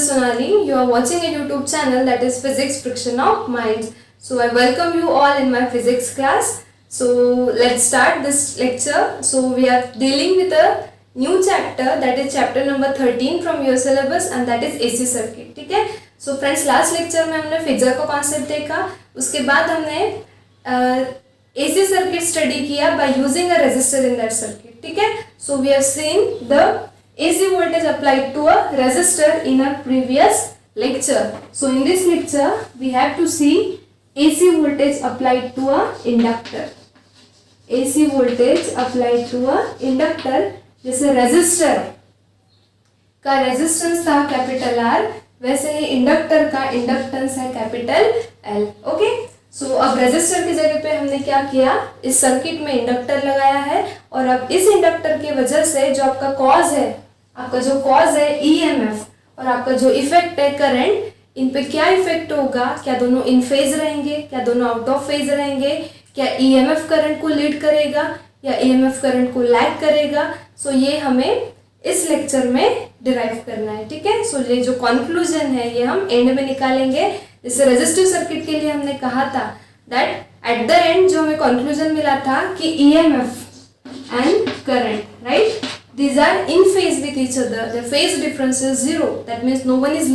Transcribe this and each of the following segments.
Sonali. You are watching a YouTube channel that is Physics Friction of Minds. So I welcome you all in my physics class. So let's start this lecture. So we are dealing with a new chapter, that is chapter number 13 from your syllabus, and that is AC circuit. ठीक है. So friends, last lecture में हमने फिजर का concept देखा, उसके बाद हमने AC circuit study किया by using a resistor in that circuit. ठीक है. So we have seen the AC voltage applied to a resistor in a previous lecture. So in this lecture we have to see AC voltage applied to a inductor. AC voltage applied to a inductor, जैसे resistor का resistance था capital R, वैसे ही inductor का inductance है capital L. Okay. सो अब resistor की जगह पे हमने क्या किया, इस सर्किट में इंडक्टर लगाया है, और अब इस इंडक्टर की वजह से जो आपका कॉज है, आपका जो कॉज है ईएमएफ, और आपका जो इफेक्ट है करंट, इन पे क्या इफेक्ट होगा, क्या दोनों इन फेज रहेंगे, क्या दोनों आउट ऑफ फेज रहेंगे, क्या ईएमएफ करंट को लीड करेगा या ईएमएफ करंट को लैग करेगा. सो ये हमें इस लेक्चर में डिराइव करना है. ठीक है. सो ये जो कंक्लूजन है ये हम एंड में निकालेंगे. जैसे रेजिस्टिव सर्किट के लिए हमने कहा था दैट एट द एंड जो हमें कंक्लूजन मिला था कि EMF and current, right, these are in phase with each other. The phase difference is zero. That means no one is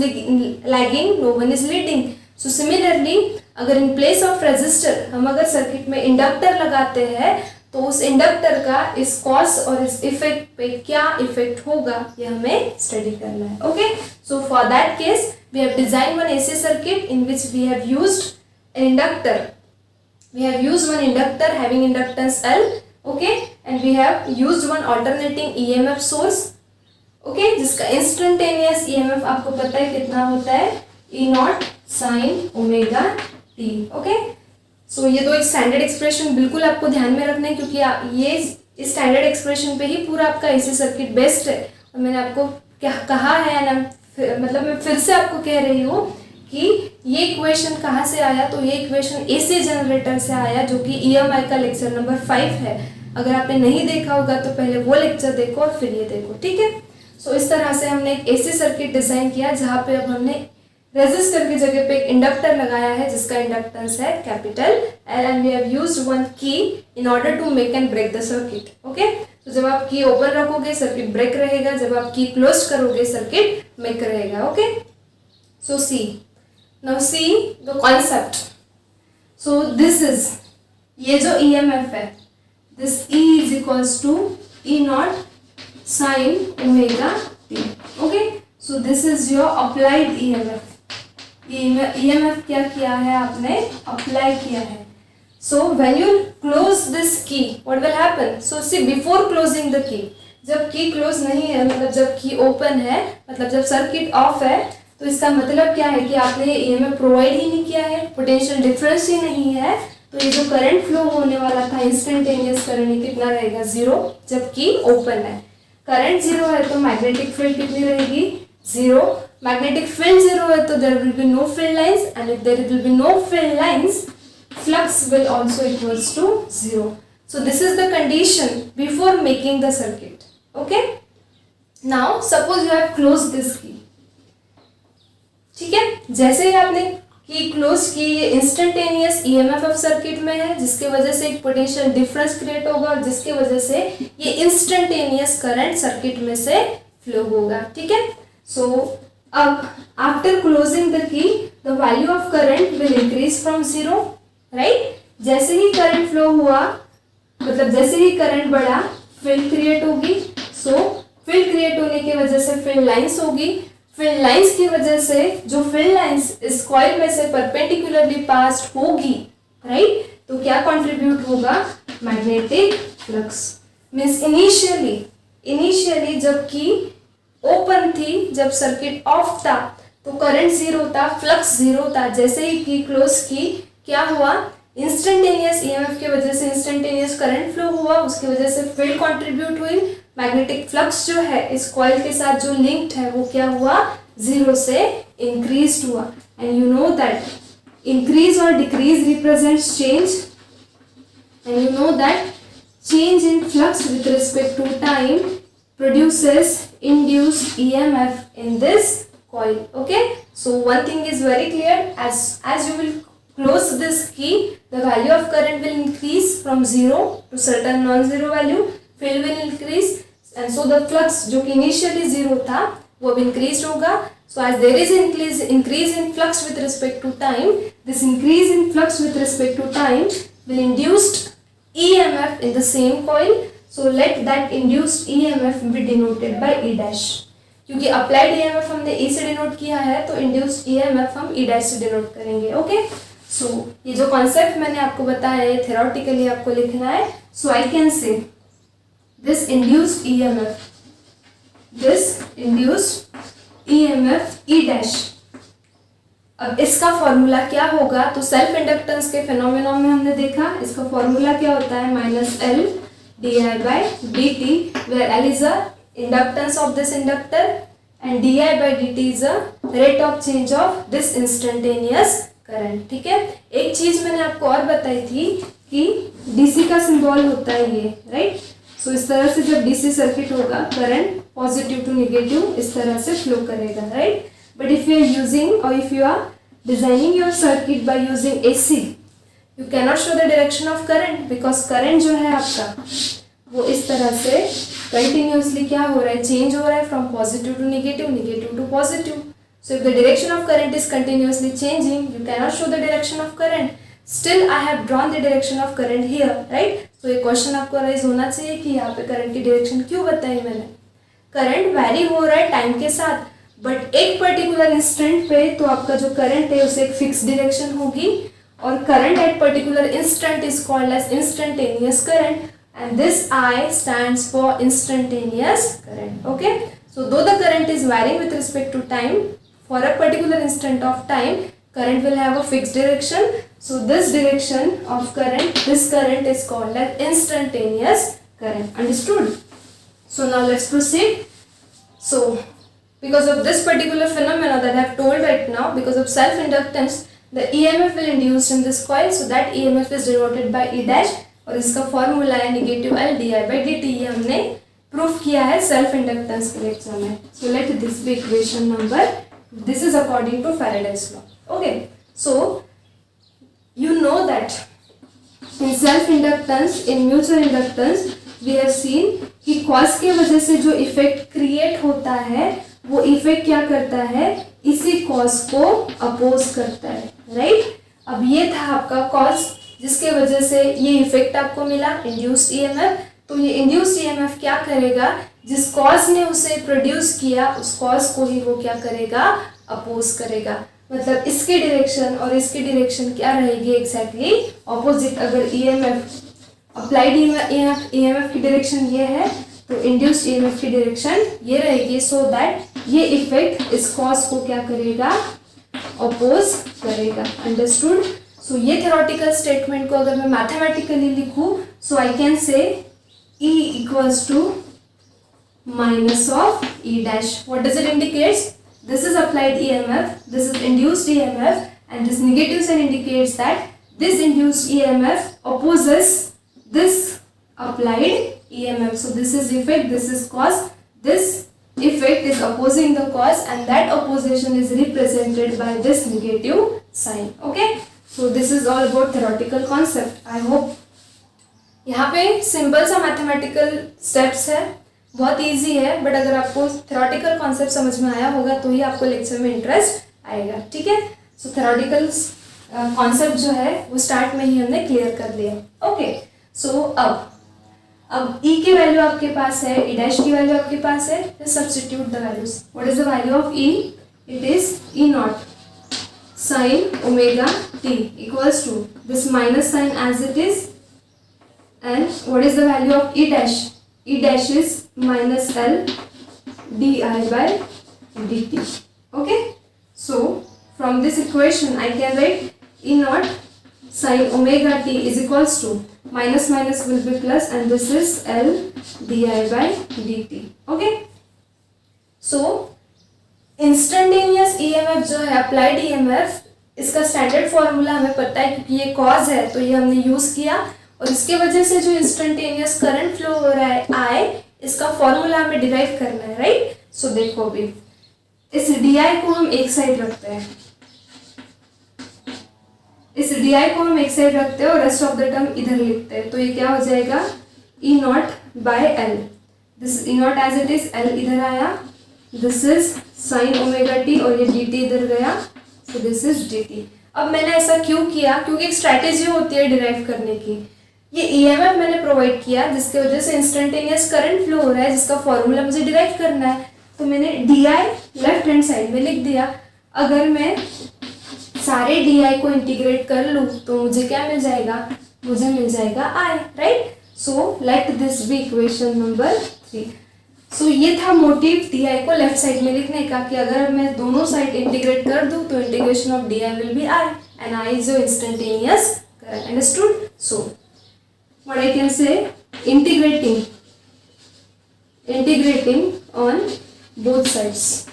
lagging, no one is leading. So similarly, अगर in place of resistor हम अगर circuit में inductor लगाते हैं, तो उस inductor का इस कॉज और इस इफेक्ट पे क्या इफेक्ट होगा ये हमें स्टडी करना है. Okay. So for that case we have designed one AC circuit in which we have used an inductor. We have used one inductor having inductance L. Okay, and we have used one alternating EMF source. Okay, जिसका instantaneous EMF आपको पता है कितना होता है, E naught sine omega t. Okay. So ये दो standard expression बिल्कुल आपको ध्यान में रखना है, क्योंकि ये इस स्टैंडर्ड एक्सप्रेशन पे ही पूरा आपका AC सर्किट बेस्ड है. और मैंने आपको क्या कहा है ना, मतलब मैं फिर से आपको कह रही हूँ कि ये इक्वेशन कहाँ से आया, तो ये इक्वेशन AC जनरेटर से आया, जो कि EMI का लेक्चर नंबर 5 है. अगर आपने नहीं देखा होगा तो पहले वो लेक्चर देखो और फिर ये देखो. ठीक है. सो इस तरह से हमने एक AC सर्किट डिजाइन किया, जहाँ पे अब हमने रेजिस्टर की जगह पे एक इंडक्टर लगाया है जिसका इंडक्टेंस है capital L, and we have used one key in order to make and break the circuit. Okay. तो जब आप की ओपन रखोगे सर्किट ब्रेक रहेगा, जब आप की क्लोज करोगे सर्किट मेक रहेगा. Okay. So see now see the concept. So this is, ये जो EMF है, this E is equals to E naught sin omega t. Okay, so this is your applied EMF. EMF क्या किया है आपने, apply किया है. So when you close this key, what will happen? So see, before closing the key, जब की close नहीं है, मतलब जब की ओपन है, मतलब जब सर्किट ऑफ है, तो इसका मतलब क्या है कि आपने EMF प्रोवाइड ही नहीं किया है, पोटेंशियल डिफरेंस ही नहीं है, तो ये जो करंट फ्लो होने वाला था इंस्टेंटेनियस करंट कितना रहेगा, जीरो, जबकि ओपन है. करंट जीरो है तो मैग्नेटिक फील्ड कितनी रहेगी, जीरो. मैग्नेटिक फील्ड जीरो है तो there will be no field lines, and if there will be no field lines, flux will also equals to zero. So this is the condition before making the circuit. Okay. Now suppose you have close this key. ठीक है. जैसे ही आपने की close की, ये instantaneous EMF of circuit में है, जिसके वजह से एक पोटेंशियल डिफरेंस क्रिएट होगा, और जिसके वजह से ये इंस्टेंटेनियस करंट सर्किट में से फ्लो होगा. ठीक है. सो अब after closing the key, the value of current will increase from zero, right. जैसे ही करंट फ्लो हुआ, मतलब जैसे ही करंट बढ़ा, फील्ड क्रिएट होगी. सो फील्ड क्रिएट होने की वजह से फील्ड लाइंस होगी. फील्ड लाइंस की वजह से जो फील्ड लाइंस इस कॉइल में से परपेंडिकुलरली पास्ड होगी, राइट, तो क्या कंट्रीब्यूट होगा, मैग्नेटिक फ्लक्स. मींस इनिशियली जब की ओपन थी, जब सर्किट ऑफ था, तो करंट जीरो था, फ्लक्स जीरो था. जैसे ही की क्लोज की, क्या हुआ, इंस्टेंटेनियस EMF की वजह से इंस्टेंटेनियस करंट फ्लो हुआ, उसकी वजह से फील्ड कंट्रीब्यूट हुई. मैग्नेटिक फ्लक्स जो है इस कॉइल के साथ जो लिंक्ड है वो क्या हुआ, जीरो से इंक्रीज हुआ. And you know that increase और decrease represents change, and you know that change in flux with respect to time produces induced EMF in this coil. Okay, so one thing is very clear, as you will close this key, the value of current will increase from 0 to certain non-zero value, field will increase, and so the flux जो कि initially 0 था वो अब increased होगा. So as there is increase in flux with respect to time, this increase in flux with respect to time will induce EMF in the same coil. So let that induced EMF be denoted by E dash. क्योंकि applied EMF हमने E से denote किया है तो induced EMF हम E dash से denote करेंगे. Okay, so ये जो कॉन्सेप्ट मैंने आपको बताया है थ्योरेटिकली आपको लिखना है. So I can say this induced EMF E dash. अब इसका फॉर्मूला क्या होगा, तो सेल्फ इंडक्टेंस के फिनोमेनन में हमने देखा इसका फॉर्मूला क्या होता है, -L di/dt, where L is a inductance of this inductor and di/dt is a rate of change of this instantaneous current. ठीक है, एक चीज मैंने आपको और बताई थी कि डीसी का सिंबल होता है ये, राइट. सो इस तरह से जब डीसी सर्किट होगा करंट पॉजिटिव टू नेगेटिव इस तरह से फ्लो करेगा, right. But if you are using और if you are designing your circuit by using AC, you cannot show the direction of current, because current जो है आपका वो इस तरह से कंटिन्यूसली क्या हो रहा है, चेंज हो रहा है from positive to negative, negative to positive. So if the direction of current is continuously changing, you cannot show the direction of current. Still I have drawn the direction of current here, right. तो ये question आपको rise होना चाहिए कि यहाँ पे current की direction क्यों बताई मैंने. करंट वैरी हो रहा है टाइम के साथ, बट एक पर्टिकुलर इंस्टेंट पे तो आपका जो करंट है उसे एक फिक्स डायरेक्शन होगी, और current at particular instant is called as instantaneous current. And this I stands for instantaneous current. Okay, so though the current is varying with respect to time, for a particular instant of time current will have a fixed direction. So this direction of current, this current is called as instantaneous current. Understood? So now let's proceed. So because of this particular phenomena that I have told right now, because of self inductance, the EMF will induce in this coil. So that EMF is denoted by E dash, और इसका formula है -L di/dt. ये हमने proof किया है self inductance के lecture में. So let this be equation number, this is according to Faraday's law. Okay, so you know that in self inductance, in mutual inductance we have seen कि cause के वजह से जो effect create होता है वो इफेक्ट क्या करता है, इसी कॉज को अपोज करता है, राइट. अब ये था आपका कॉज जिसके वजह से ये इफेक्ट आपको मिला, इंड्यूस्ड ईएमएफ. तो ये इंड्यूस्ड ईएमएफ क्या करेगा, जिस कॉज ने उसे प्रोड्यूस किया उस कॉज को ही वो क्या करेगा, अपोज करेगा. मतलब इसके डायरेक्शन और इसकी डायरेक्शन क्या रहेगी, एग्जैक्टली ऑपोजिट. अगर ईएमएफ अप्लाइड ईएमएफ की डायरेक्शन ये है तो इंड्यूस्ड ईएमएफ की डायरेक्शन ये रहेगी. सो दैट ये इफेक्ट इस कॉज को क्या करेगा, अपोज करेगा. अंडरस्टूड? सो ये थ्योरेटिकल स्टेटमेंट को अगर मैं मैथमेटिकली लिखूं, so I can say E equals to minus of E dash. What does it indicate? This is applied EMF, this is induced EMF, and this negative sign indicates that this induced EMF opposes this applied EMF. So this is effect, this is cause. This effect is opposing the cause, and that opposition is represented by this negative sign. Okay? So this is all about theoretical concept. I hope यहाँ पे simple सा mathematical steps है, बहुत easy है, but अगर आपको theoretical concept समझ में आया होगा तो ही आपको लेक्चर में इंटरेस्ट आएगा. ठीक है, सो थ्योरेटिकल कॉन्सेप्ट जो है वो स्टार्ट में ही हमने क्लियर कर लिया. ओके, सो अब E की वैल्यू आपके पास है, E डैश की वैल्यू आपके पास है. Substitute the values. What is the value of E? It is E not sin omega t equals to this minus sign as it is, and what is the value of E dash? E dash is minus L di/dt. Okay, so from this equation I can write E naught sin omega t is equals to minus minus will be plus, and this is L di/dt. Okay, so instantaneous EMF जो है applied EMF, इसका standard formula हमें पता है क्योंकि ये cause है तो ये हमने यूज किया, और इसके वजह से जो इंस्टेंटेनियस करंट फ्लो हो रहा है आई, इसका फॉर्मूला हमें डिराइव करना है, राइट. सो देखो अभी इस डी को हम एक साइड रखते हैं, इस डी को हम एक साइड रखते हैं और रेस्ट ऑफ द टर्म इधर लिखते हैं, तो ये क्या हो जाएगा E naught by L, this E naught as it is, L इधर आया, this is sine omega T और ये डी टी इधर गया, so this is D T. अब मैंने ऐसा क्यों किया, क्योंकि एक स्ट्रैटेजी होती है डिराइव करने की। ये ईएमएफ मैंने प्रोवाइड किया जिसकी वजह से इंस्टेंटेनियस करंट फ्लो हो रहा है, जिसका फॉर्मूला मुझे डिराइव करना है, तो मैंने D I left hand side में लिख दिया। अगर मैं सारे डी आई को इंटीग्रेट कर लूँ तो मुझे क्या मिल जाएगा, मुझे मिल जाएगा I, right. So let this be equation number 3। So ये था मोटिव डी आई को लेफ्ट साइड में लिखने का कि अगर मैं दोनों साइड इंटीग्रेट कर दूँ तो integration of D I will be I and I is your instantaneous current. Understood? So what I can say, integrating on both sides,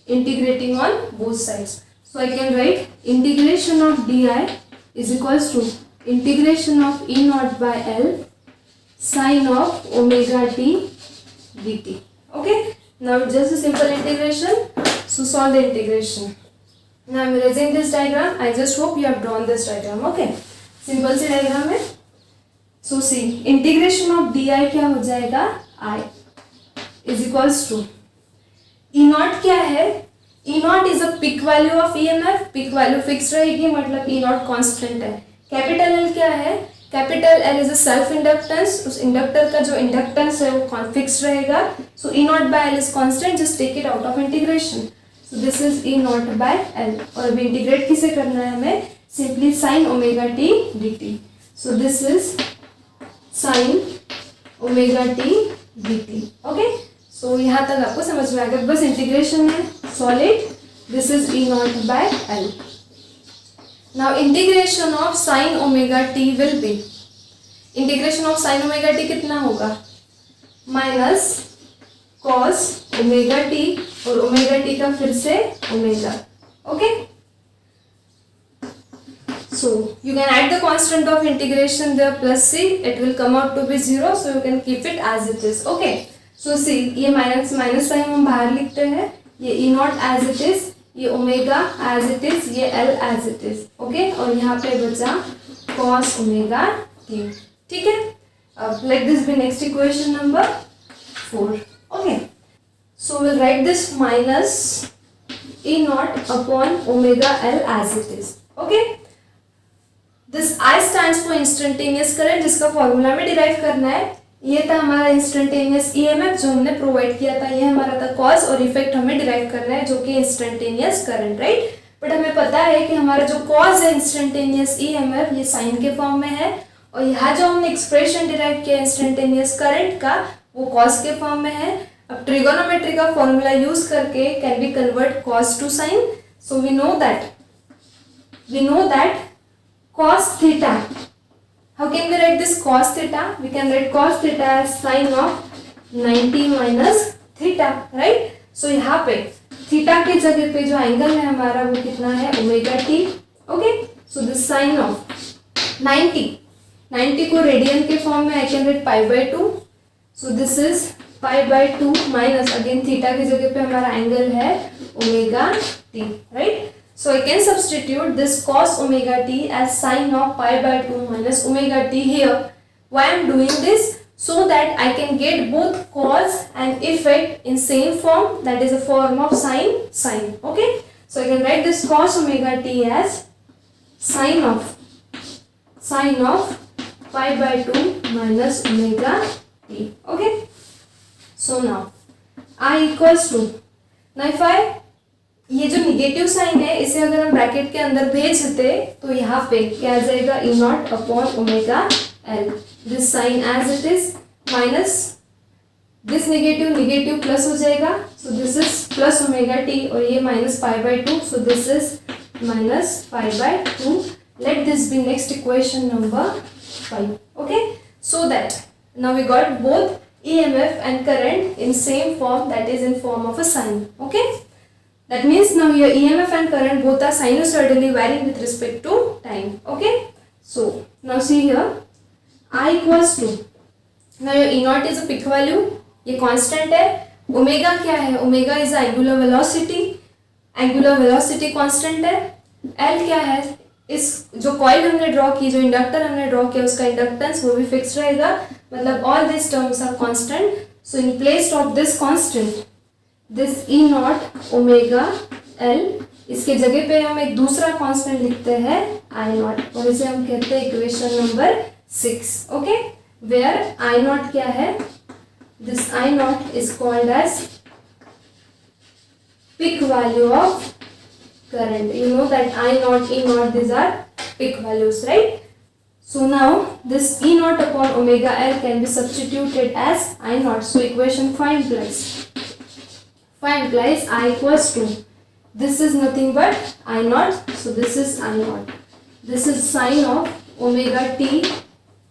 integrating on both sides. So I can write integration of di is equals to integration of E naught by L sine of omega t dt. Okay, now just a simple integration. So solve the integration. Now I'm erasing this diagram. I just hope you have drawn this diagram. Okay, simple सी diagram है. So see, integration of di क्या हो जाएगा, I is equals to E naught क्या है, E naught is a peak value of EMF, peak value fixed रहेगी, मतलब E naught constant है। कैपिटल L क्या है, capital L is a self inductance, उस इंडक्टर का जो इंडक्टेंस है वो फिक्स रहेगा। So E naught by L is constant, just take it out of integration. So this is E naught by L। और अभी इंटीग्रेट किसे करना है हमें, simply sin omega t dt. So this is sin omega t dt. Okay, so यहाँ तक आपको समझ में आ गया, बस इंटीग्रेशन है, solid. This is E naught by L. Now integration of sin omega t will be, integration of sin omega t कितना होगा, माइनस cos omega t और omega t का फिर से omega. Okay, so you can add the constant of integration there plus c, it will come out to be 0, so you can keep it as it is. Okay, so see, ये minus minus sign हम बाहर लिखते हैं, ये E naught as it is, ये omega as it is, ये L as it is. Okay, और यहाँ पे बचा कॉस ओमेगा टी. ठीक है, अब let this be next equation number 4. Okay, so will write this minus E naught upon omega L as it is. Okay, this I stands for instantaneous current, जिसका formula में derive करना है. ये था हमारा इंस्टेंटेनियस ईएमएफ जो हमने provide किया था, ये हमारा था कॉज, और इफेक्ट हमें डिराइव करना है जो कि इंस्टेंटेनियस करंट, राइट. बट हमें पता है कि हमारा जो कॉज है इंस्टेंटेनियस ईएमएफ ये साइन के फॉर्म में है, और यहाँ जो हमने एक्सप्रेशन डिराइव किया इंस्टेंटेनियस करंट का वो कॉज के फॉर्म में है. अब ट्रिगोनोमेट्री का फॉर्मूला यूज करके can be convert cos to sine. So we know that cos theta. How can we write this cos theta? We can write cos theta as sin of 90 minus theta, right? So यहाँ पे theta के जगह पे जो angle है हमारा वो कितना है, omega T. Okay, so this sine of 90 को रेडियन के फॉर्म में I can write pi by 2. So this is pi by 2 minus again theta की जगह पे हमारा एंगल है omega T, right. So I can substitute this cos omega t as sin of pi by 2 minus omega t here. Why I am doing this? So that I can get both cause and effect in same form, that is a form of sin. Okay, so I can write this cos omega t as sin of pi by 2 minus omega t. Okay, so now I equals to, now if I ये जो negative sign है इसे अगर हम bracket के अंदर भेज देते तो यहाँ पे क्या आ जाएगा, E naught upon omega L, this sine as it is minus this negative plus हो जाएगा. So this is plus omega T और ये minus pi by 2. So this is minus pi by 2. Let this be next equation number 5. Okay, so that now we got both EMF and current in same form, that is in form of a sine. Okay, that means now your EMF and current both are sinusoidally varying with respect to time. Okay, so now see here, I equals to, now your E naught is a peak value, ये constant है, omega क्या है, omega is angular velocity, angular velocity constant है। L क्या है, इस जो coil हमने ड्रॉ की, जो इंडक्टर हमने ड्रॉ किया, उसका इंडक्टेंस वो भी फिक्स रहेगा, मतलब all this terms are constant. So in place of this constant, this E naught omega L, इसके जगह पे हम एक दूसरा कांस्टेंट लिखते हैं आई नॉट, और इसे हम कहते हैं equation number 6। Okay, where I naught क्या है, this I naught is called as peak value of current. You know that I naught, E naught, these are peak values, right? So now this E naught upon omega L can be substituted as I naught. So equation 5 implies I equals to, this is nothing but I naught, so this is I naught. This is sine of omega t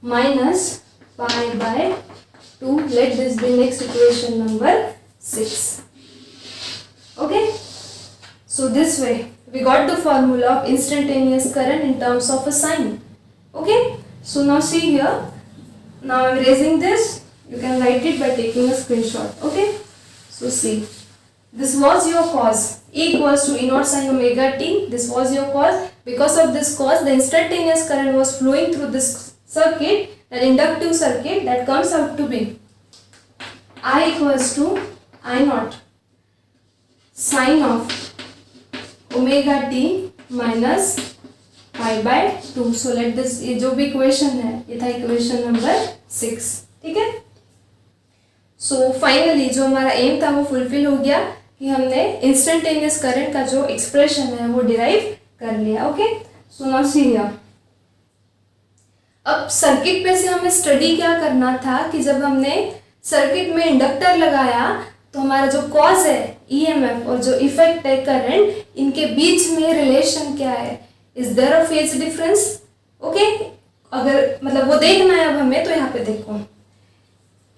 minus pi by 2. Let this be next equation number 6. Okay, so this way we got the formula of instantaneous current in terms of a sine. Okay, so now see here, now I am raising this, you can write it by taking a screenshot. Okay, so see, this was your cos, E equals to E naught sin omega t, this was your cos. Because of this cos, the instantaneous current was flowing through this circuit, that inductive circuit, that comes out to be I equals to I naught sine of omega T minus pi by 2. So let this, ये जो भी equation है ये था equation number 6. ठीक है, so finally जो हमारा एम था वो फुलफिल हो गया कि हमने इंस्टेंटेनियस करंट का जो एक्सप्रेशन है वो डिराइव कर लिया. Okay, so now see here, अब सर्किट पे से हमें स्टडी क्या करना था कि जब हमने सर्किट में इंडक्टर लगाया तो हमारा जो कॉज है ईएमएफ और जो इफेक्ट है करंट, इनके बीच में रिलेशन क्या है, is there a phase difference. Okay, अगर मतलब वो देखना है अब हमें, तो यहाँ पे देखो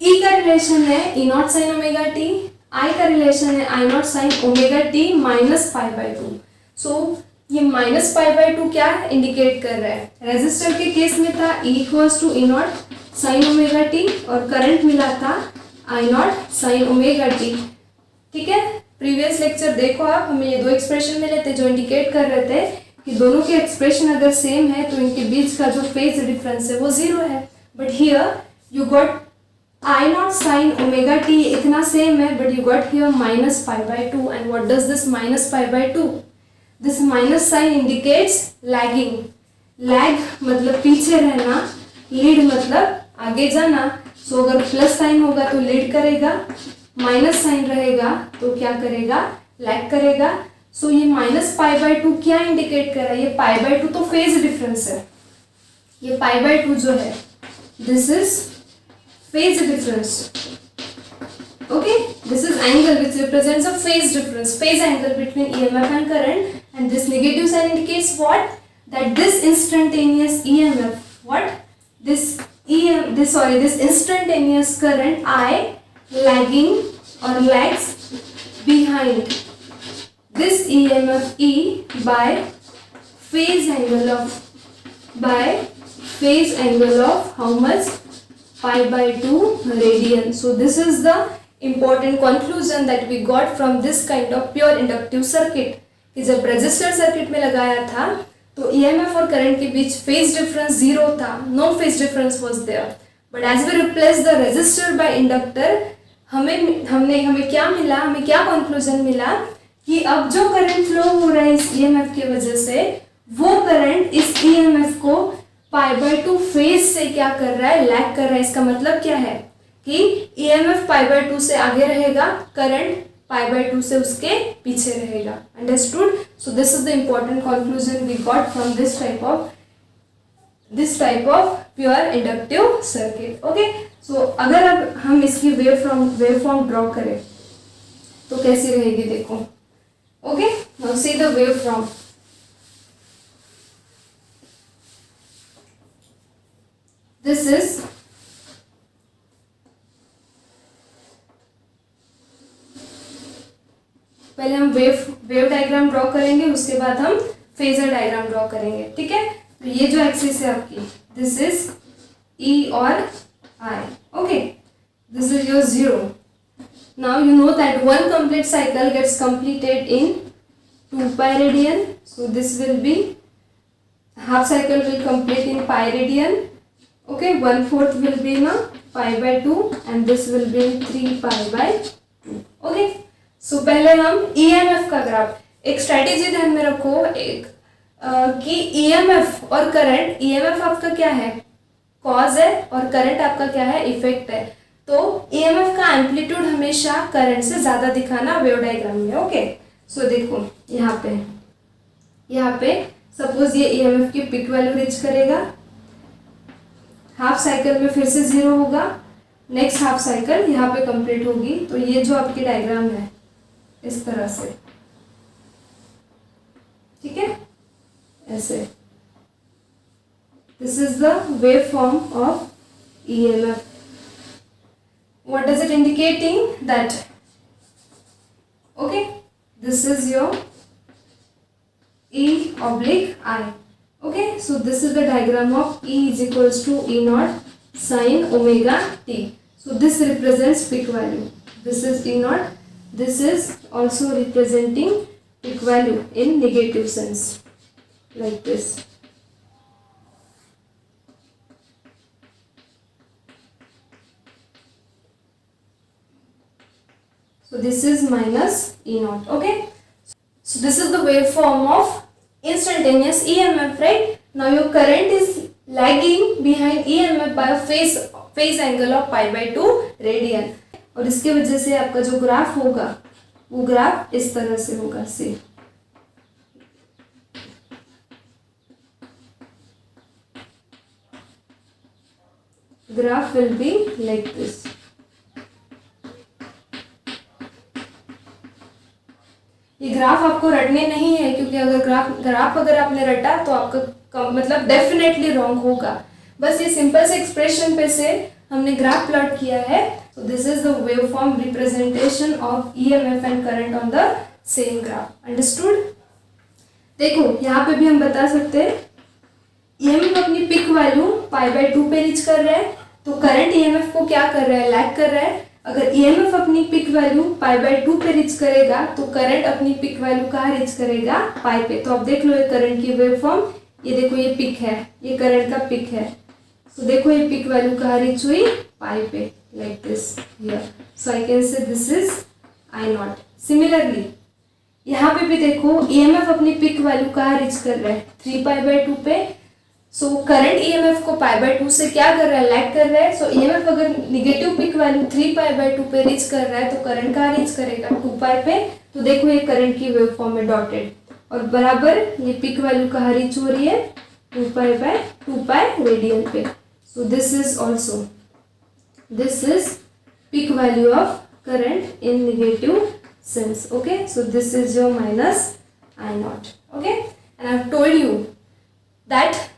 ई का रिलेशन है E naught sine omega T, I का रिलेशन है I naught sine omega T minus pi by 2. So ये माइनस पाई बाय 2 क्या इंडिकेट कर रहा है, रेजिस्टर के केस में था E equals to E naught sine omega T और करंट मिला था I naught sine omega T. ठीक है, प्रीवियस लेक्चर देखो आप, हमें ये दो एक्सप्रेशन मिले थे जो इंडिकेट कर रहे थे कि दोनों के एक्सप्रेशन अगर सेम है तो इनके बीच का जो फेज डिफरेंस है वो 0 है. But here you got I naught sine omega T, इतना सेम है, but you got here minus pi by 2. And what does this minus pi by 2, this minus sign indicates lagging. Lag मतलब पीछे रहना, lead मतलब आगे जाना. सो अगर plus sign होगा तो लीड करेगा, माइनस साइन रहेगा तो क्या करेगा, लैग करेगा. सो ये माइनस पाई बाय 2 क्या इंडिकेट कर रहा है, ये पाई बाय 2 तो फेज डिफरेंस है, ये पाई बाय 2 जो है this is phase difference. Okay, this is angle which represents a phase difference, phase angle between EMF and current. And this negative sign indicates what, that this instantaneous EMF, what this this instantaneous current I lagging or lags behind this EMF E by phase angle of how much, pi by 2 radian. So this is the important conclusion that we got from this kind of pure inductive circuit कि जब resistor circuit में लगाया था तो EMF और current के बीच phase difference 0 था, no phase difference was there. But as we replace the resistor by inductor, हमें क्या मिला, हमें क्या कंक्लूजन मिला कि अब जो करंट फ्लो हो रहा है इस ईएमएफ की वजह से, वो करंट इस ईएमएफ को पाई बाय 2 फेज से क्या कर रहा है, लैग कर रहा है. इसका मतलब क्या है कि ईएमएफ पाई बाय 2 से आगे रहेगा, करंट पाई बाय 2 से उसके पीछे रहेगा. Understood? So this is the important conclusion we got from this type of pure inductive circuit. Okay, so अगर अब हम इसकी वेव फॉर्म ड्रॉ करें तो कैसी रहेगी देखो. Okay, now see the wave form. This is पहले हम वेव डायग्राम ड्रॉ करेंगे, उसके बाद हम फेजर डायग्राम ड्रॉ करेंगे. ठीक है, तो ये जो एक्सिस है आपकी, दिस इज ई और I. Okay, this is your 0. Now you know that one complete cycle gets completed in 2 pi radian. So this will be half cycle will complete in pi radian. Okay, 1/4 will be in pi by 2 and this will be in 3 pi by 2. Okay, so पहले हम EMF का graph, एक strategy ध्यान में रखो एक कि EMF और करंट, EMF आपका क्या है, कॉज है, और करंट आपका क्या है, इफेक्ट है. तो EMF का एम्पलीट्यूड हमेशा करंट से ज्यादा दिखाना वेव डायग्राम में. ओके, सो देखो यहाँ पे सपोज ये EMF की पिक वैल्यू रीच करेगा, हाफ साइकिल में फिर से 0 होगा, नेक्स्ट हाफ साइकिल यहाँ पे कंप्लीट होगी. तो ये जो आपकी डायग्राम है इस तरह से, ठीक है, ऐसे. This is the wave form of EMF. What does it indicating? That okay, this is your E oblique I. Okay, so this is the diagram of E is equals to E naught sin omega t. So this represents peak value. This is E naught. This is also representing peak value in negative sense, like this. So this is minus E naught. Okay, so this is the waveform of instantaneous EMF, right? Now your current is lagging behind EMF by a phase angle of pi by 2 radian. और इसके वजह से आपका जो graph होगा वो graph इस तरह से होगा. सी graph will be like this. ये ग्राफ आपको रटने नहीं है, क्योंकि अगर ग्राफ अगर आपने रटा तो आपका मतलब डेफिनेटली रॉन्ग होगा. बस ये सिंपल से एक्सप्रेशन पे से हमने ग्राफ प्लॉट किया है. सो this is the wave form representation of EMF and current on the same graph. Understood? देखो यहाँ पे भी हम बता सकते हैं EMF अपनी पिक वैल्यू पाई बाय 2 पे रीच कर रहा है, तो करंट EMF को क्या कर रहा है, लैग कर रहा है. अगर EMF अपनी पिक वैल्यू पाई बाय 2 पे रीच करेगा तो करंट अपनी पिक वैल्यू कहाँ रीच करेगा, पाई पे. तो अब देख लो ये करंट की वेव फॉर्म, ये देखो ये पिक है, ये करंट का पिक है. तो देखो ये पिक वैल्यू कहाँ रीच हुई, पाई पे, like this here. So I can say this is I not. Similarly यहाँ पे भी देखो EMF अपनी पिक वैल्यू कहाँ रीच कर रहा है, 3 पाई बाय 2 पे. सो करंट EMF को पाई बाय 2 से क्या कर रहा है, लैग कर रहा है. सो EMF अगर negative peak value 3 pi by 2 पे रीच कर रहा है तो करंट कहाँ रीच करेगा, 2 पाई पे. तो देखो ये करंट की वेव फॉर्म में डॉटेड, और बराबर ये पिक वैल्यू कहाँ रीच हो रही है, 2 पाई बाय 2 पाई रेडियन पे. So this is also, this is peak value of current in negative sense. Okay, so this is your minus I naught. Okay, and I have told you that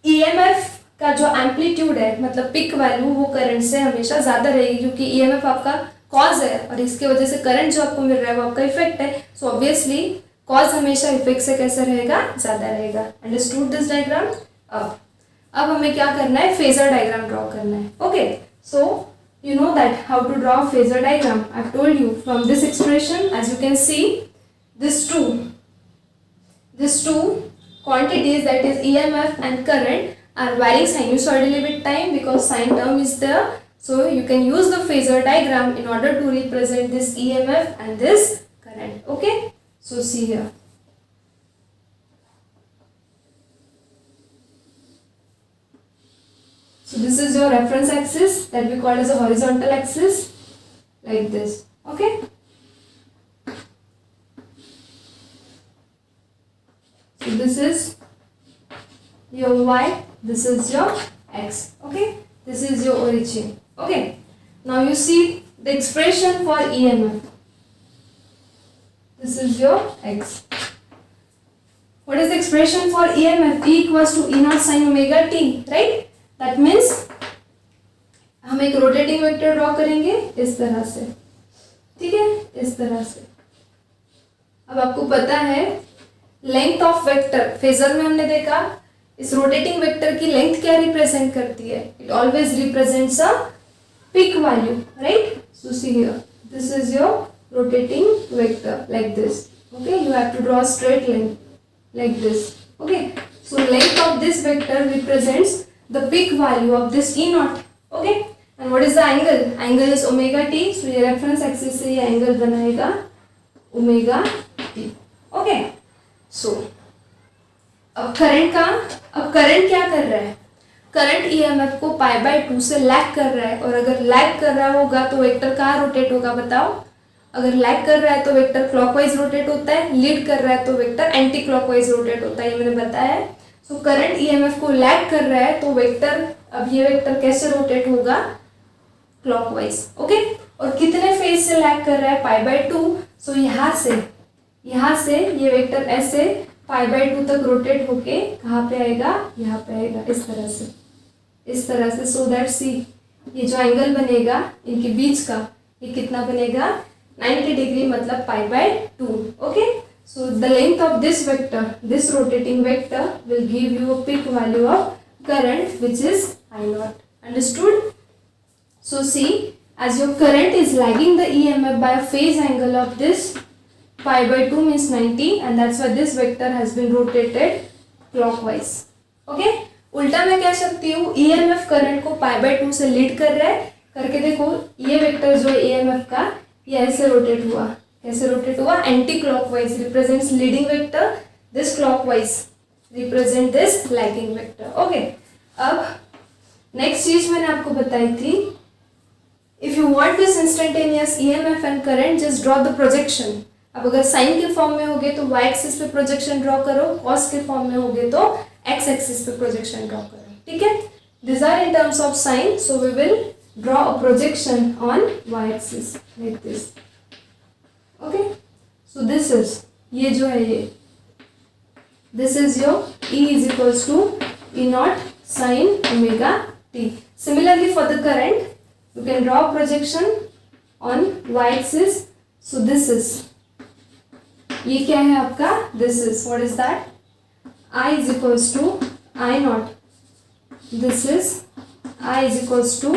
EMF का जो amplitude है, मतलब pick value, वो current से हमेशा ज़्यादा रहेगी, क्योंकि EMF आपका कॉज है और इसके वजह से करंट जो आपको मिल रहा है वो आपका इफेक्ट है. सो ऑब्वियसली कॉज हमेशा इफेक्ट से कैसा रहेगा, ज़्यादा रहेगा. Understood this diagram? अब हमें क्या करना है, फेजर डायग्राम ड्रॉ करना है. Okay, so you know that how to draw a phasor diagram. I've told you from this expression, as you can see, these two quantities, that is EMF and current, are varying sinusoidally with time because sine term is there. So you can use the phasor diagram in order to represent this EMF and this current. Okay, so see here. So this is your reference axis that we call as a horizontal axis, like this. Okay. So this is your y, this is your x. Okay. This is your origin. Okay. Now you see the expression for EMF. This is your x. What is the expression for EMF? E equals to E naught sin omega t, right? That means हम एक rotating vector draw करेंगे इस तरह से, ठीक है, इस तरह से. अब आपको पता है लेंथ ऑफ वेक्टर, फेजर में हमने देखा इस रोटेटिंग वेक्टर की लेंथ क्या रिप्रेजेंट करती है, it always represents a peak value, right. So see here This is your rotating vector like this. Okay, you have to draw a straight line like this. Okay, so length of this vector represents the peak value of this E naught. Okay, and what is the angle? Angle is omega t. So ये reference axis से ये angle बनाएगा omega t. Okay, so अब current क्या कर रहा है? Current EMF को पाई बाय 2 से लैग कर रहा है, और अगर लैग कर रहा होगा तो वेक्टर कहाँ रोटेट होगा बताओ? अगर लैग कर रहा है तो वेक्टर क्लॉकवाइज रोटेट होता है, लीड कर रहा है तो वेक्टर एंटी क्लॉकवाइज रोटेट होता है, ये मैंने बताया है. सो करंट ईएमएफ को लैग कर रहा है तो वेक्टर, अब ये वेक्टर कैसे रोटेट होगा? क्लॉकवाइज. ओके, और कितने फेज से लैग कर रहा है? पाई बाय 2. सो यहाँ से ये वेक्टर ऐसे पाई बाय 2 तक रोटेट होके कहाँ पे आएगा? यहाँ पे आएगा, इस तरह से. सो दैट सी ये जो एंगल बनेगा इनके बीच का, ये कितना बनेगा? 90 डिग्री, मतलब पाई by 2. Okay, so the length of this vector, this rotating vector will give you a peak value of current which is I naught. Understood? So see, as your current is lagging the EMF by a phase angle of this pi by 2 means 90, and that's why this vector has been rotated clockwise. Okay, उल्टा मैं कह सकती हूँ EMF current को पाई by 2 से lead कर रहा है. करके देखो, ये वेक्टर जो है EMF का, ये ऐसे रोटेट हुआ. कैसे रोटेट हुआ? Anti clockwise represents leading vector, this clockwise represent this lagging vector. Okay, अब नेक्स्ट चीज मैंने आपको बताई थी, if you want this instantaneous EMF and current, just draw the projection. अब अगर साइन के फॉर्म में होगे तो y एक्सिस पे प्रोजेक्शन ड्रॉ करो, कॉस के फॉर्म में होगे तो x एक्सिस पे प्रोजेक्शन ड्रॉ करो. ठीक है, this are in terms of sine, so we will draw a projection on y axis like this. Okay, so this is, ये जो है ये, this is your E is equals to E naught sine omega t. Similarly for the current, you can draw a projection on y axis. So this is, ये क्या है आपका? This is, what is that? I is equals to I naught. This is I is equals to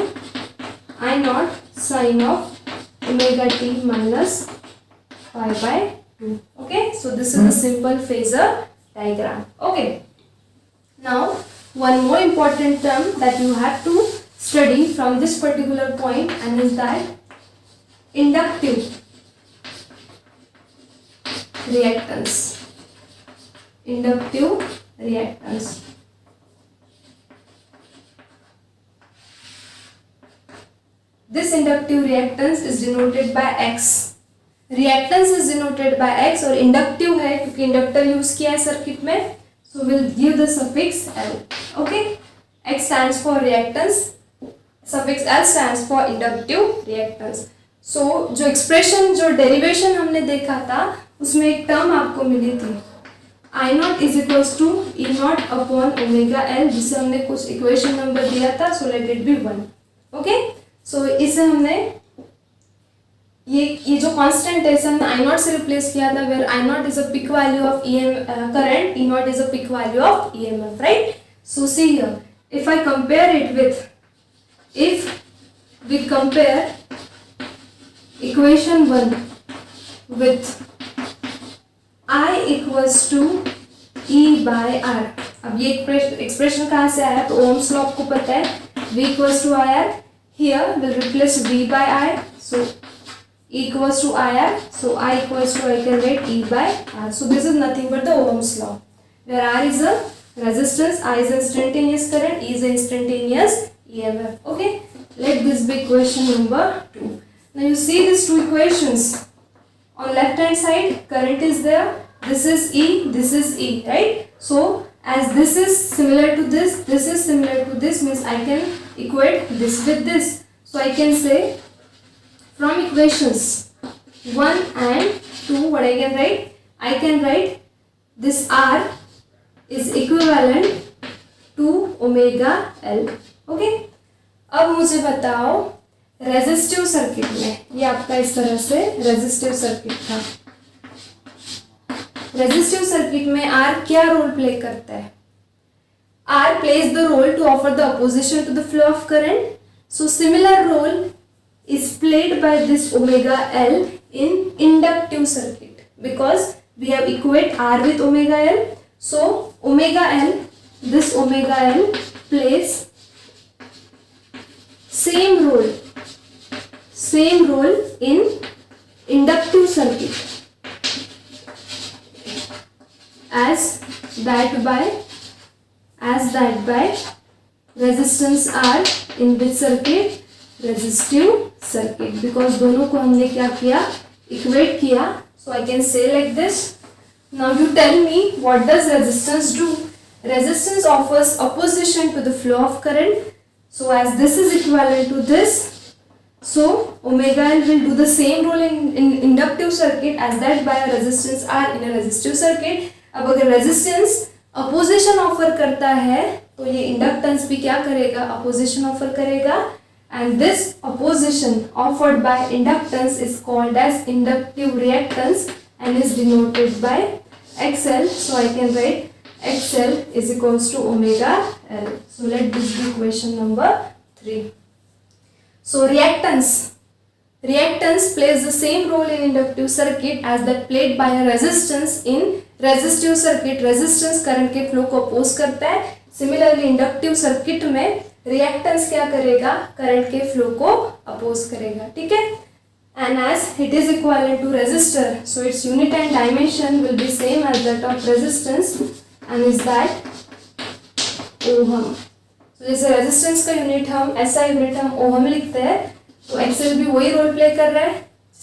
I naught sine of omega t minus pi by 2. Okay, so this is a simple phasor diagram. Okay, now one more important term that you have to study from this particular point, and is that inductive reactance. Inductive reactance. This inductive reactance is denoted by X. Reactance is denoted by X, और inductive है क्योंकि inductor use किया है circuit में, so we'll give the suffix L. Okay, X stands for reactance, suffix L stands for inductive reactance. So जो expression, जो derivation हमने देखा था, उसमें एक टर्म आपको मिली थी I naught is equals to E naught upon omega L, जिसे हमने कुछ इक्वेशन नंबर दिया था, so let it be 1. Okay, सो इसे हमने ये जो कांस्टेंट है इसे हमने I naught से रिप्लेस किया था, where I naught is a peak value of current, E naught is a peak value of EMF, right? So see here, if I compare it with, if we compare equation 1 with I equals to E by R. अब ये expression कहाँ से आया? तो Ohm's law आपको पता है, V equals to IR. Here we'll replace V by I. So E equals to IR. So I equals to, I can write E by R. So this is nothing but the Ohm's law, where R is a resistance, I is instantaneous current, E is instantaneous EMF. Okay, let this be equation number 2. Now you see these two equations. On left hand side, current is there. This is E, this is E, right? So as this is similar to this is similar to this, means I can equate this with this. So I can say from equations 1 and 2, what I can write? I can write this R is equivalent to omega L. Okay? अब मुझे बताओ resistive circuit में, ये आपका इस तरह से resistive circuit था. रेजिस्टिव सर्किट में R क्या रोल प्ले करता है? R plays the role to offer the opposition to the flow of current. So similar role is played by this omega L in inductive circuit, because we have equate R with omega L. So omega L, this omega L plays same role in inductive circuit as that by resistance R in which circuit, resistive circuit, because दोनों को हमने क्या किया, equate किया. So I can say like this. Now you tell me, what does resistance do? Resistance offers opposition to the flow of current. So as this is equivalent to this, so omega L will do the same role in inductive circuit as that by a resistance R in a resistive circuit. अब अगर resistance opposition offer करता है तो ये inductance भी क्या करेगा, opposition offer करेगा, and this opposition offered by inductance is called as inductive reactance and is denoted by XL. So I can write XL is equals to omega L. So let this be equation number 3. So reactance plays the same role in inductive circuit as that played by a resistance in resistive circuit. Resistance current के flow को oppose करता है. Similarly inductive circuit में reactance क्या करेगा, current के flow को oppose करेगा. ठीक है? And as it is equivalent to resistor, so its unit and dimension will be same as that of resistance and is that ohm. तो जैसे रेजिस्टेंस का यूनिट हम ऐसा यूनिट हम ओहम लिखते हैं, तो एक्सेल भी वही रोल प्ले कर रहा है.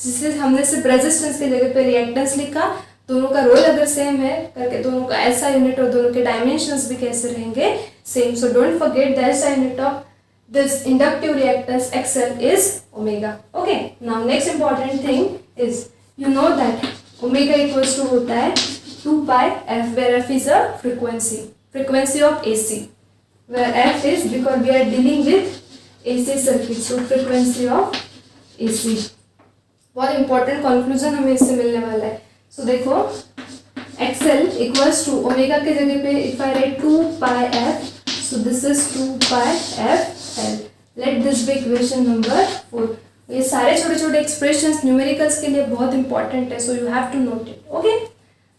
जिससे हमने सिर्फ रेजिस्टेंस की जगह पे रिएक्टेंस लिखा, दोनों का रोल अगर सेम है करके दोनों का ऐसा यूनिट और दोनों के डायमेंशंस भी कैसे रहेंगे, same. So don't forget the ऐसा unit of this inductive reactance X L is omega. Okay, now next important thing is you know that omega equals to होता है 2 pi f, where f is a frequency of AC, where f is because we are dealing with AC circuit, so frequency of AC. बहुत important conclusion हमें इससे मिलने वाला है. सो देखो XL equals to omega के जगह पे if I right 2 pi f, so this is 2 pi f L. Let this be equation number 4. ये सारे छोटे छोटे एक्सप्रेशंस न्यूमेरिकल्स के लिए बहुत इंपॉर्टेंट है, so you have to note it. Okay.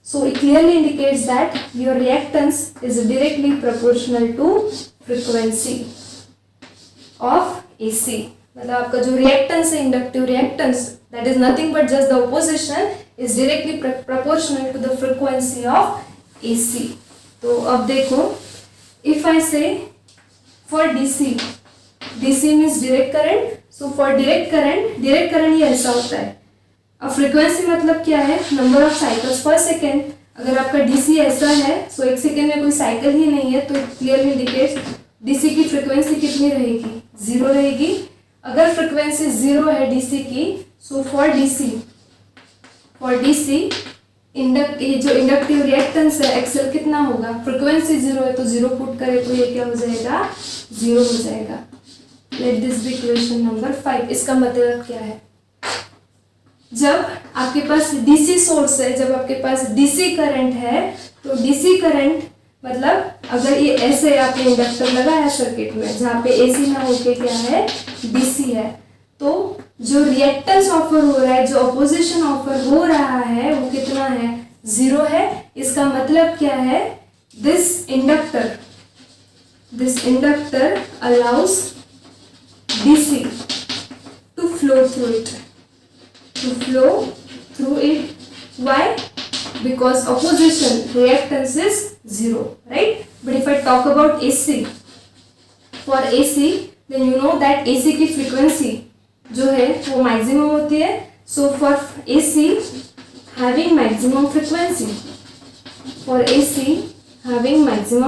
So it clearly indicates that your reactance is directly proportional to frequency of AC. मतलब आपका जो reactance है inductive reactance, that is nothing but just the opposition is directly proportional to the frequency of AC. तो अब देखो, if I say for DC means direct current. So for direct current ये ऐसा होता है. अब फ्रीक्वेंसी मतलब क्या है, नंबर ऑफ साइकिल्स पर सेकेंड. अगर आपका डीसी ऐसा है, सो एक सेकेंड में कोई साइकिल ही नहीं है, तो क्लियरली इंडिकेट्स डीसी की फ्रीक्वेंसी कितनी रहेगी, 0 रहेगी. अगर फ्रीक्वेंसी 0 है डीसी की, सो फॉर डीसी ये जो इंडक्टिव रिएक्टेंस है एक्सेल कितना होगा, फ्रीक्वेंसी 0 है तो 0 पुट करे तो ये क्या हो जाएगा, 0 हो जाएगा. Let this be equation number 5. इसका मतलब क्या है, जब आपके पास डीसी सोर्स है, जब आपके पास डीसी करंट है, तो डीसी करंट मतलब अगर ये ऐसे आपने इंडक्टर लगाया सर्किट में जहाँ पे एसी ना होके क्या है डीसी है, तो जो रिएक्टेंस ऑफर हो रहा है, जो अपोजिशन ऑफर हो रहा है वो कितना है, 0 है. इसका मतलब क्या है, this inductor allows DC to flow through it. Why? Because opposition reactance is 0, right? But if I talk about AC, for AC, then you know that AC की frequency जो है वो maximum होती है. So for AC having maximum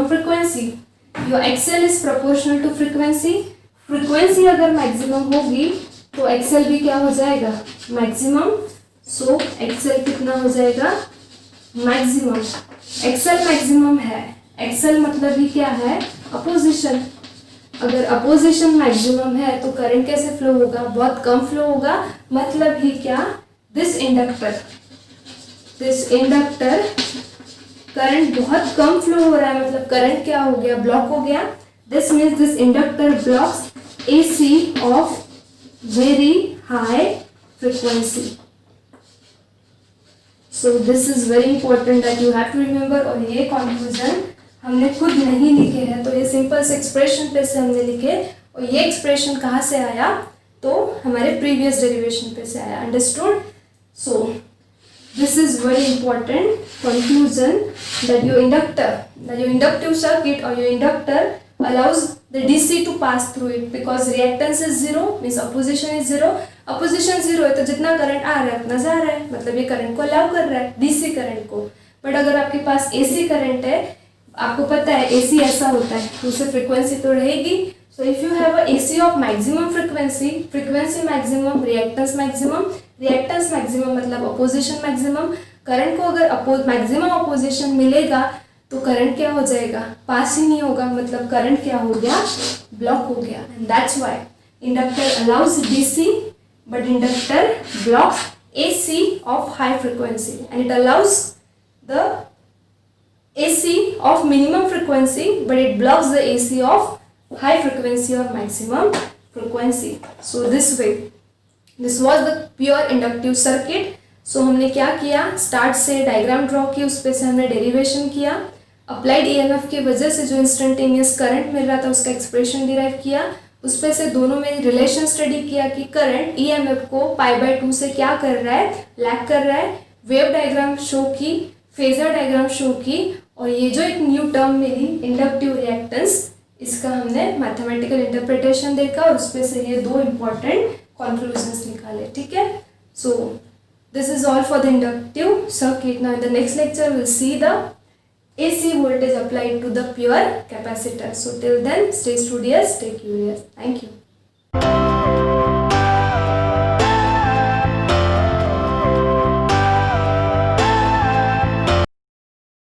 frequency, your XL is proportional to frequency. Frequency अगर maximum होगी तो XL भी क्या हो जाएगा, maximum. So XL कितना हो जाएगा, मैक्सिमम. एक्सेल मैक्सिमम है, एक्सेल मतलब ही क्या है, अपोजिशन. अगर अपोजिशन मैक्सिमम है तो करंट कैसे फ्लो होगा, बहुत कम फ्लो होगा. मतलब ही क्या, दिस इंडक्टर करंट बहुत कम फ्लो हो रहा है, मतलब करंट क्या हो गया, ब्लॉक हो गया. This means this inductor blocks AC of very high frequency. So this is very important that you have to remember. और ये कंक्लूजन हमने खुद नहीं लिखे हैं, तो ये सिंपल से एक्सप्रेशन पे से हमने लिखे, और ये एक्सप्रेशन कहाँ से आया, तो हमारे प्रीवियस डेरिवेशन पे से आया. Understood? So this is very important conclusion that your inductive circuit or your inductor allows the DC to pass through it because reactance is zero, means opposition is zero. opposition zero है तो जितना current आ रहा है उतना जा रहा है, मतलब ये करंट को अलाउ कर रहा है, DC करंट को. बट अगर आपके पास AC करंट है, आपको पता है AC ऐसा होता है तो उससे फ्रिक्वेंसी तो रहेगी. So if you have a AC of maximum frequency maximum, reactance maximum मतलब अपोजिशन मैक्सिमम. करंट को अगर मैक्सिमम अपोजिशन मिलेगा तो करंट क्या हो जाएगा, पास ही नहीं होगा, मतलब करंट क्या हो गया, ब्लॉक हो गया. And that's why inductor allows DC but inductor blocks AC of high frequency and it allows the AC of minimum frequency but it blocks the AC of high frequency or maximum frequency. So this way, this was the pure inductive circuit. So हमने क्या किया, start से diagram draw की, उस पे से हमने derivation किया, अप्लाइड EMF की वजह से जो इंस्टेंटेनियस करंट मिल रहा था उसका एक्सप्रेशन डिराइव किया, उस पे से दोनों में रिलेशन स्टडी किया कि करंट EMF को π/2 से क्या कर रहा है, लैग कर रहा है. वेव डायग्राम शो की, फेजर डायग्राम शो की, और ये जो एक न्यू टर्म मिली इंडक्टिव रिएक्टेंस, इसका हमने मैथमेटिकल इंटरप्रिटेशन देखा और उसमें से ये दो इम्पॉर्टेंट कंक्लूजन्स निकाले. ठीक है? सो this is all for the inductive circuit. Now in the next lecture will see the AC voltage applied to the pure capacitor. So till then, stay studious, stay curious. Thank you.